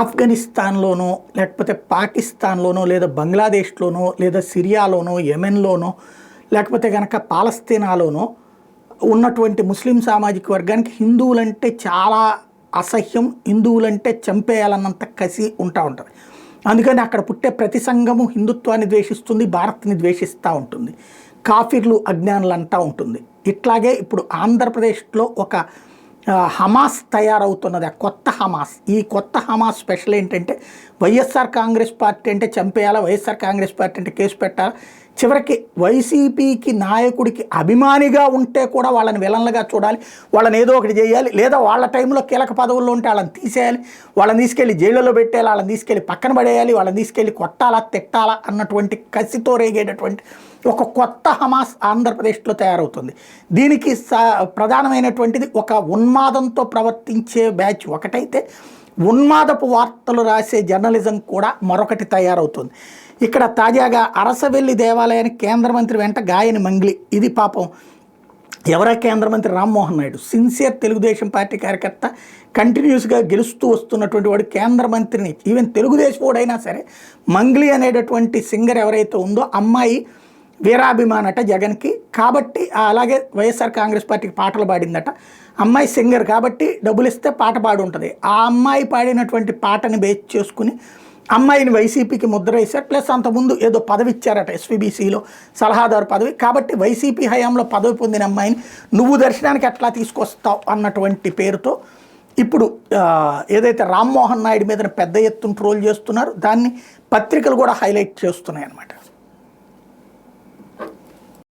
ఆఫ్ఘనిస్తాన్లోనో లేకపోతే పాకిస్తాన్లోనో లేదా బంగ్లాదేశ్లోనో లేదా సిరియాలోనో యెమెన్లోనో లేకపోతే కనుక పాలస్తీనాలోనో ఉన్నటువంటి ముస్లిం సామాజిక వర్గానికి హిందువులంటే చాలా అసహ్యం, హిందువులంటే చంపేయాలన్నంత కసి ఉంటుంది. అందుకని అక్కడ పుట్టే ప్రతి సంఘము హిందుత్వాన్ని ద్వేషిస్తుంది, భారత్ని ద్వేషిస్తూ ఉంటుంది, కాఫిర్లు అజ్ఞానులు అంటూ ఉంటుంది. ఇట్లాగే ఇప్పుడు ఆంధ్రప్రదేశ్లో ఒక హమాస్ తయారవుతున్నది, ఆ కొత్త హమాస్. ఈ కొత్త హమాస్ స్పెషల్ ఏంటంటే వైఎస్ఆర్ కాంగ్రెస్ పార్టీ అంటే చంపేయాలా, వైఎస్ఆర్ కాంగ్రెస్ పార్టీ అంటే కేసు పెట్టాలా, చివరికి వైసీపీకి నాయకుడికి అభిమానిగా ఉంటే కూడా వాళ్ళని విలన్లుగా చూడాలి, వాళ్ళని ఏదో ఒకటి చేయాలి, లేదా వాళ్ళ టైంలో కీలక పదవుల్లో ఉంటే వాళ్ళని తీసేయాలి, వాళ్ళని తీసుకెళ్ళి జైళ్ళలో పెట్టేయాలి, వాళ్ళని తీసుకెళ్ళి పక్కన పడేయాలి, వాళ్ళని తీసుకెళ్ళి కొట్టాలా తిట్టాలా అన్నటువంటి కసితో రేగేటటువంటి ఒక కొత్త హమాస్ ఆంధ్రప్రదేశ్లో తయారవుతుంది. దీనికి ప్రధానమైనటువంటిది ఒక ఉన్మాదంతో ప్రవర్తించే బ్యాచ్ ఒకటైతే, ఉన్మాదపు వార్తలు రాసే జర్నలిజం కూడా మరొకటి తయారవుతుంది. ఇక్కడ తాజాగా అరసవెల్లి దేవాలయానికి కేంద్ర మంత్రి వెంట గాయని మంగ్లీ. ఇది పాపం ఎవరో కేంద్ర మంత్రి రామ్మోహన్ నాయుడు, సిన్సియర్ తెలుగుదేశం పార్టీ కార్యకర్త, కంటిన్యూస్గా గెలుస్తూ వస్తున్నటువంటి వాడు కేంద్ర మంత్రిని, ఈవెన్ తెలుగుదేశం వాడైనా సరే మంగ్లీ అనేటటువంటి సింగర్ ఎవరైతే ఉందో అమ్మాయి వీరాభిమానట జగన్కి, కాబట్టి అలాగే వైఎస్ఆర్ కాంగ్రెస్ పార్టీకి పాటలు పాడిందట. అమ్మాయి సింగర్ కాబట్టి డబ్బులు ఇస్తే పాట పాడి ఉంటుంది. ఆ అమ్మాయి పాడినటువంటి పాటని బేస్ చేసుకుని అమ్మాయిని వైసీపీకి ముద్ర వేశారు. ప్లస్ అంతకుముందు ఏదో పదవి ఇచ్చారట ఎస్వీబీసీలో సలహాదారు పదవి, కాబట్టి వైసీపీ హయాంలో పదవి పొందిన అమ్మాయిని నువ్వు దర్శనానికి ఎట్లా తీసుకొస్తావు అన్నటువంటి పేరుతో ఇప్పుడు ఏదైతే రామ్మోహన్ నాయుడు మీద పెద్ద ఎత్తున ట్రోల్ చేస్తున్నారో దాన్ని పత్రికలు కూడా హైలైట్ చేస్తున్నాయి అన్నమాట.